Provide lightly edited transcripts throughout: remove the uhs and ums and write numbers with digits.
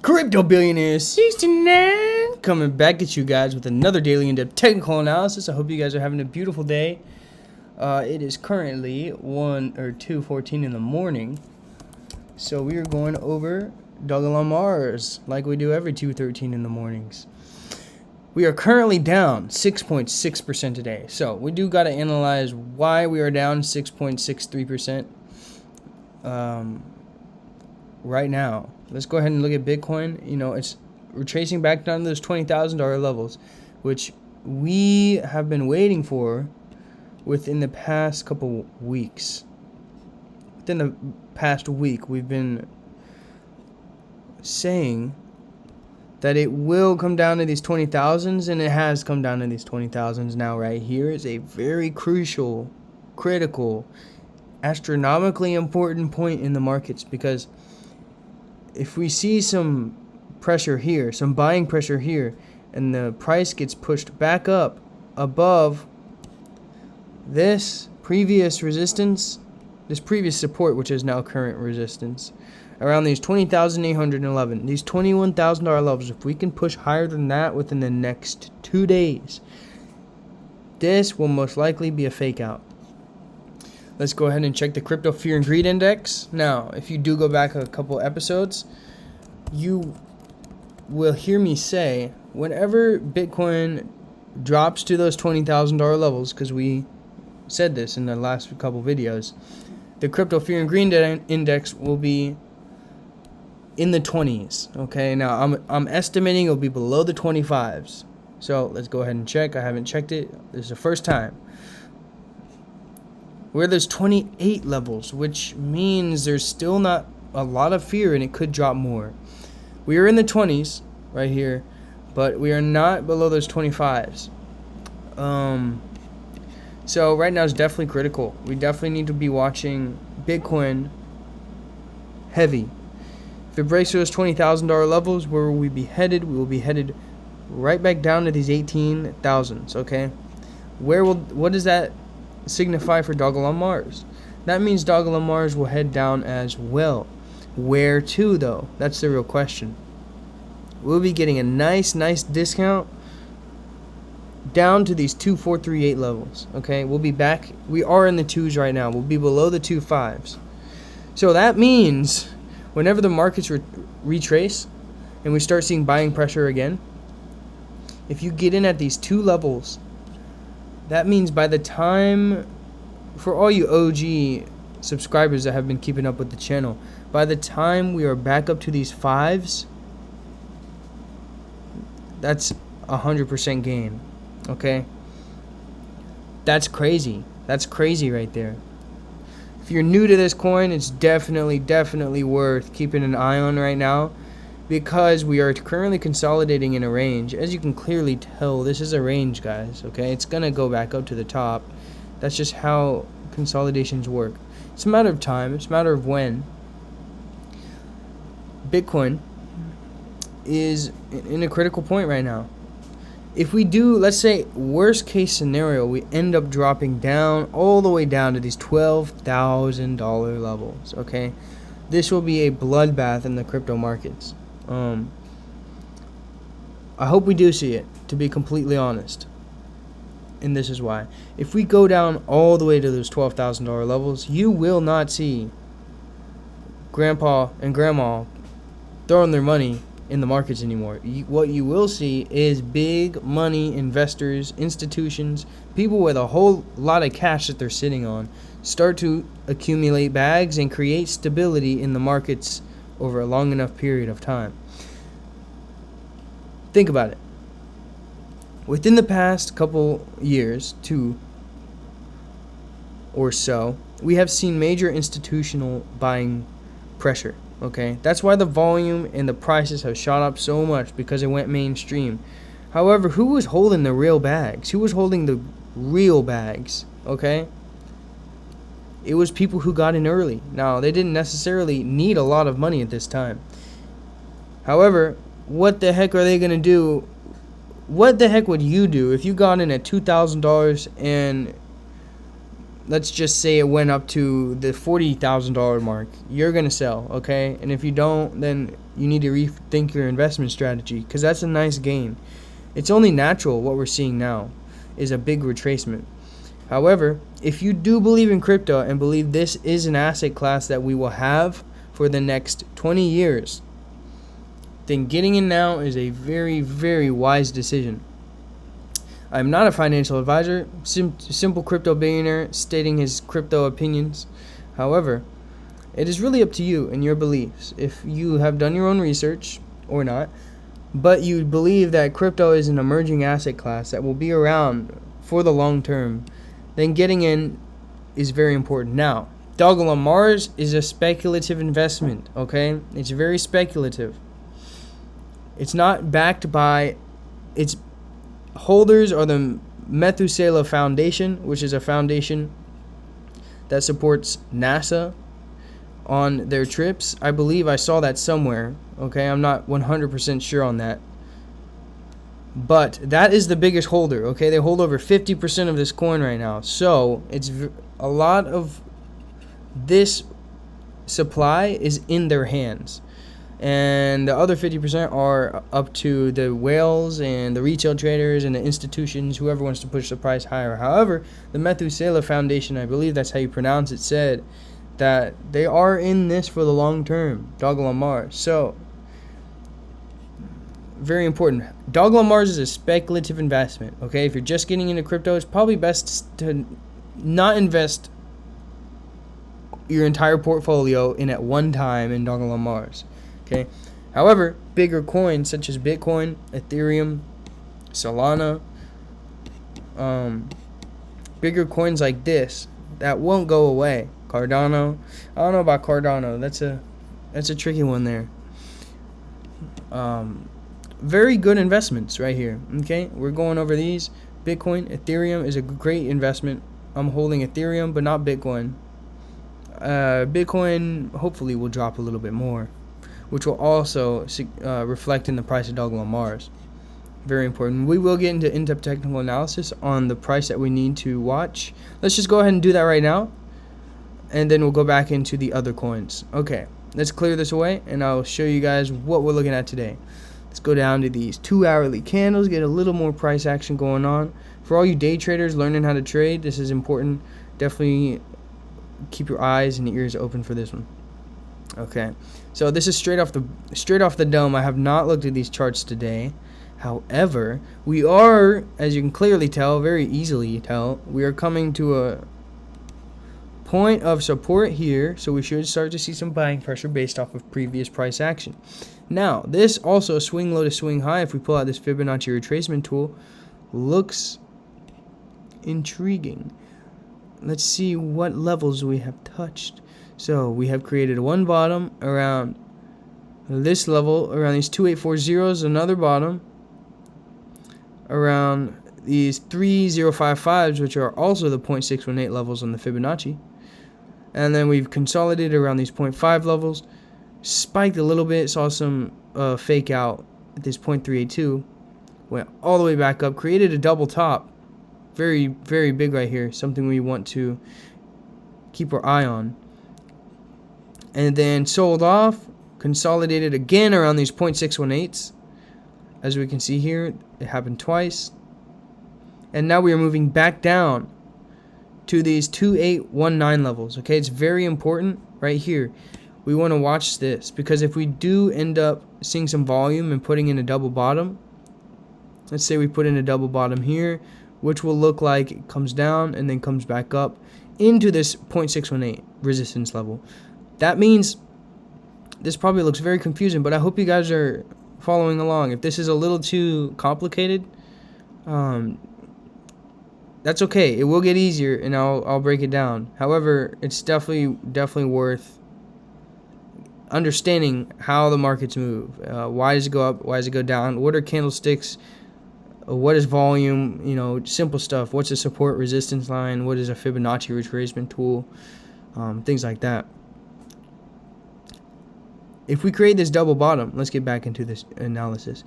Crypto Billionaire 69 coming back at you guys with another daily in-depth technical analysis. I hope you guys are having a beautiful day. It is currently 2:14 in the morning, so we are going over Dogelon Mars like we do every 2:13 in the mornings. We are currently down 6.6% today, so we do got to analyze why we are down 6.63% right now. Let's go ahead and look at Bitcoin. You know, we're tracing back down to those $20,000 levels, which we have been waiting for within the past couple weeks. Within the past week, we've been saying that it will come down to these 20,000s, and it has come down to these 20,000s now. Right here is a very crucial, critical, astronomically important point in the markets, because if we see some pressure here, some buying pressure here, and the price gets pushed back up above this previous resistance, this previous support, which is now current resistance, around these 20,811, these $21,000 levels, if we can push higher than that within the next 2 days, this will most likely be a fake out. Let's go ahead and check the Crypto Fear and Greed Index. Now, if you do go back a couple episodes, you will hear me say, whenever Bitcoin drops to those $20,000 levels, because we said this in the last couple videos, the Crypto Fear and Greed Index will be in the 20s. Okay, now I'm estimating it'll be below the 25s. So let's go ahead and check. I haven't checked it. This is the first time. Where there's 28 levels, which means there's still not a lot of fear and it could drop more. We are in the 20s right here, but we are not below those 25s. So right now is definitely critical. We definitely need to be watching Bitcoin heavy. If it breaks those $20,000 levels, where will we be headed? We will be headed right back down to these 18,000s. Okay, what does that signify for Dogelon Mars? That means Dogelon Mars will head down as well. Where to, though? That's the real question. We'll be getting a nice discount down to these 2438 levels. Okay, we'll be back. We are in the 2s right now. We'll be below the 25s. So that means whenever the markets retrace and we start seeing buying pressure again, if you get in at these 2 levels, that means by the time, for all you OG subscribers that have been keeping up with the channel, by the time we are back up to these 5s, that's 100% gain. Okay? That's crazy. That's crazy right there. If you're new to this coin, it's definitely worth keeping an eye on right now, because we are currently consolidating in a range. As you can clearly tell, this is a range, guys. Okay, it's gonna go back up to the top. That's just how consolidations work. It's a matter of time. It's a matter of when. Bitcoin is in a critical point right now. If we do, let's say, worst case scenario, we end up dropping down all the way down to these $12,000 levels. Okay, this will be a bloodbath in the crypto markets. I hope we do see it, to be completely honest. And this is why. If we go down all the way to those $12,000 levels, you will not see grandpa and grandma throwing their money in the markets anymore. What you will see is big money investors, institutions, people with a whole lot of cash that they're sitting on start to accumulate bags and create stability in the markets over a long enough period of time. Think about it. Within the past couple years, 2 or so, we have seen major institutional buying pressure. Okay, that's why the volume and the prices have shot up so much, because it went mainstream. However, who was holding the real bags? Who was holding the real bags? Okay, it was people who got in early. Now, they didn't necessarily need a lot of money at this time. However, what the heck are they going to do? What the heck would you do if you got in at $2,000 and let's just say it went up to the $40,000 mark? You're going to sell, okay? And if you don't, then you need to rethink your investment strategy, because that's a nice gain. It's only natural what we're seeing now is a big retracement. However, if you do believe in crypto and believe this is an asset class that we will have for the next 20 years, then getting in now is a very, very wise decision. I'm not a financial advisor, simple crypto billionaire stating his crypto opinions. However, it is really up to you and your beliefs. If you have done your own research or not, but you believe that crypto is an emerging asset class that will be around for the long term, then getting in is very important. Now, Dogelon to Mars is a speculative investment, okay? It's very speculative. It's not backed by its holders are the Methuselah Foundation, which is a foundation that supports NASA on their trips. I believe I saw that somewhere. Okay, I'm not 100% sure on that. But that is the biggest holder. Okay, they hold over 50% of this coin right now. So it's a lot of this supply is in their hands. And the other 50% are up to the whales and the retail traders and the institutions, whoever wants to push the price higher. However, the Methuselah Foundation, I believe that's how you pronounce it, said that they are in this for the long term, Dogelon to Mars. So, very important. Dogelon to Mars is a speculative investment. Okay, if you're just getting into crypto, it's probably best to not invest your entire portfolio in at one time in Dogelon to Mars. Okay. However, bigger coins such as Bitcoin, Ethereum, Solana, bigger coins like this that won't go away. Cardano, I don't know about Cardano. That's a tricky one there. Very good investments right here. Okay, we're going over these. Bitcoin, Ethereum is a great investment. I'm holding Ethereum, but not Bitcoin. Bitcoin hopefully will drop a little bit more, which will also reflect in the price of Dogelon to Mars. Very important. We will get into in-depth technical analysis on the price that we need to watch. Let's just go ahead and do that right now, and then we'll go back into the other coins. Okay, let's clear this away, and I'll show you guys what we're looking at today. Let's go down to these 2 hourly candles, get a little more price action going on. For all you day traders learning how to trade, this is important. Definitely keep your eyes and ears open for this one. Okay, so this is straight off the dome. I have not looked at these charts today. However, we are, as you can clearly tell, very easily tell, we are coming to a point of support here, so we should start to see some buying pressure based off of previous price action. Now, this also swing low to swing high, if we pull out this Fibonacci retracement tool, looks intriguing. Let's see what levels we have touched. So we have created one bottom around this level, around these 2840s, another bottom around these 3055s, which are also the 0.618 levels on the Fibonacci. And then we've consolidated around these 0.5 levels, spiked a little bit, saw some fake out at this 0.382, went all the way back up, created a double top. Very, very big right here, something we want to keep our eye on. And then sold off, consolidated again around these 0.618s. As we can see here, it happened twice. And now we are moving back down to these 2819 levels. Okay, it's very important right here. We want to watch this, because if we do end up seeing some volume and putting in a double bottom, let's say we put in a double bottom here, which will look like it comes down and then comes back up into this 0.618 resistance level. That means this probably looks very confusing, but I hope you guys are following along. If this is a little too complicated, that's okay. It will get easier, and I'll break it down. However, it's definitely worth understanding how the markets move. Why does it go up? Why does it go down? What are candlesticks? What is volume? You know, simple stuff. What's a support resistance line? What is a Fibonacci retracement tool? Things like that. If we create this double bottom, let's get back into this analysis.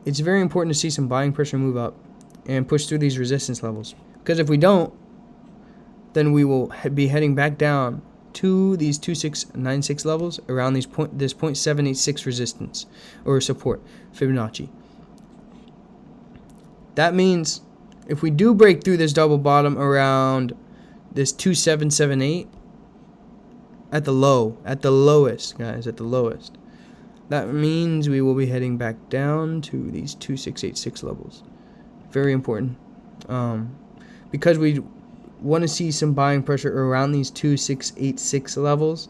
It's very important to see some buying pressure move up and push through these resistance levels. Because if we don't, then we will be heading back down to these 2696 levels around this 0.786 resistance or support Fibonacci. That means if we do break through this double bottom around this 2778 at the lowest, guys, at the lowest, that means we will be heading back down to these 2686 levels. Very important, because we want to see some buying pressure around these 2686 levels.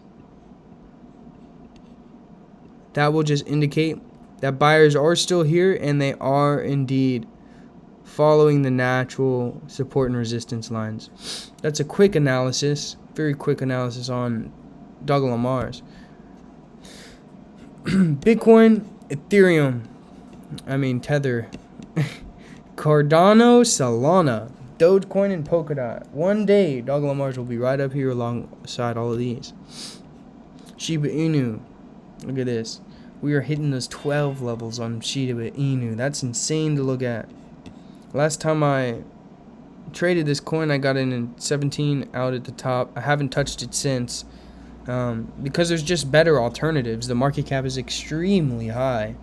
That will just indicate that buyers are still here and they are indeed following the natural support and resistance lines. That's a quick analysis, very quick analysis on Dogelon Mars. Bitcoin, Ethereum, Tether, Cardano, Solana, Dogecoin, and Polkadot. One day, Dogelon Mars will be right up here alongside all of these. Shiba Inu, look at this. We are hitting those 12 levels on Shiba Inu. That's insane to look at. Last time I traded this coin, I got in 17 out at the top. I haven't touched it since because there's just better alternatives. The market cap is extremely high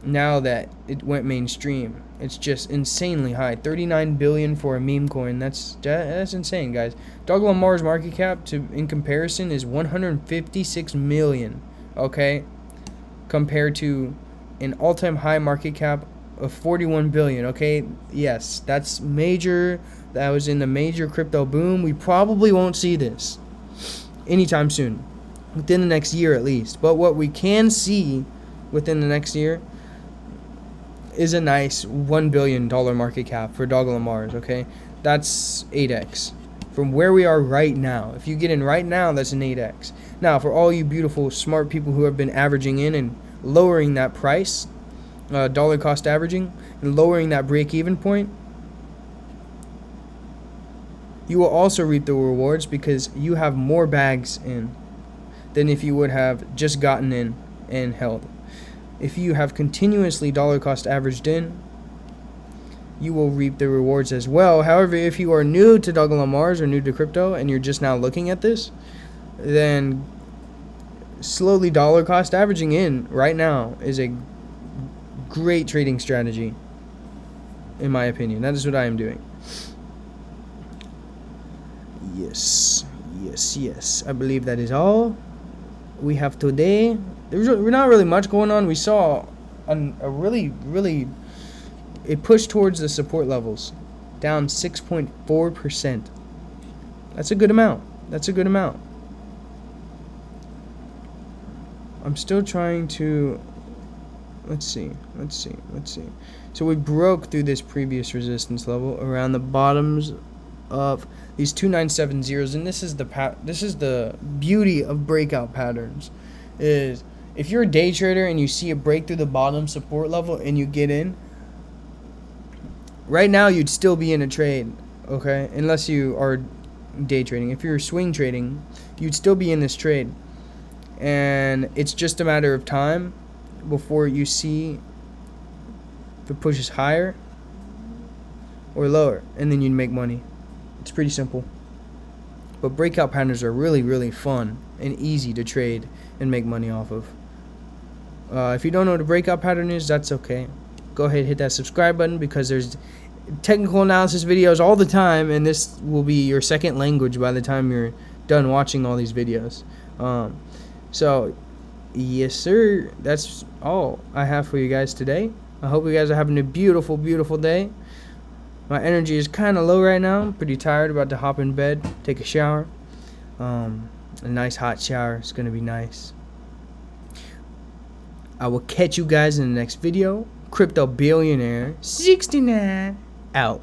now that it went mainstream. It's just insanely high. 39 billion for a meme coin. That's insane, guys. Dogelon Mars market cap in comparison is 156 million. Okay, compared to an all-time high market cap of 41 billion. Okay, yes, that's major. That was in the major crypto boom. We probably won't see this anytime soon, within the next year at least. But what we can see within the next year is a nice $1 billion market cap for Dogelon Mars. Okay, that's 8x from where we are right now. If you get in right now, that's an 8x. Now, for all you beautiful, smart people who have been averaging in and lowering that price, dollar cost averaging, and lowering that break-even point, you will also reap the rewards because you have more bags in than if you would have just gotten in and held. If you have continuously dollar cost averaged in, you will reap the rewards as well. However, if you are new to Dogelon Mars or new to crypto and you're just now looking at this, then slowly dollar cost averaging in right now is a great trading strategy, in my opinion. That is what I am doing. Yes. I believe that is all we have today. There's not really much going on. We saw a really it pushed towards the support levels, down 6.4%. That's a good amount. I'm still trying to, let's see. So we broke through this previous resistance level around the bottoms of these 2970s, and this is the beauty of breakout patterns. Is if you're a day trader and you see a break through the bottom support level and you get in, right now you'd still be in a trade, okay? Unless you are day trading. If you're swing trading, you'd still be in this trade. And it's just a matter of time before you see if it pushes higher or lower, and then you'd make money. It's pretty simple. But breakout patterns are really fun and easy to trade and make money off of. If you don't know what a breakout pattern is, that's okay. Go ahead and hit that subscribe button because there's technical analysis videos all the time, and this will be your second language by the time you're done watching all these videos. So, yes sir, that's all I have for you guys today. I hope you guys are having a beautiful day. My energy is kind of low right now. I'm pretty tired, about to hop in bed, take a shower. A nice hot shower. It's going to be nice. I will catch you guys in the next video. Crypto Billionaire 69 out.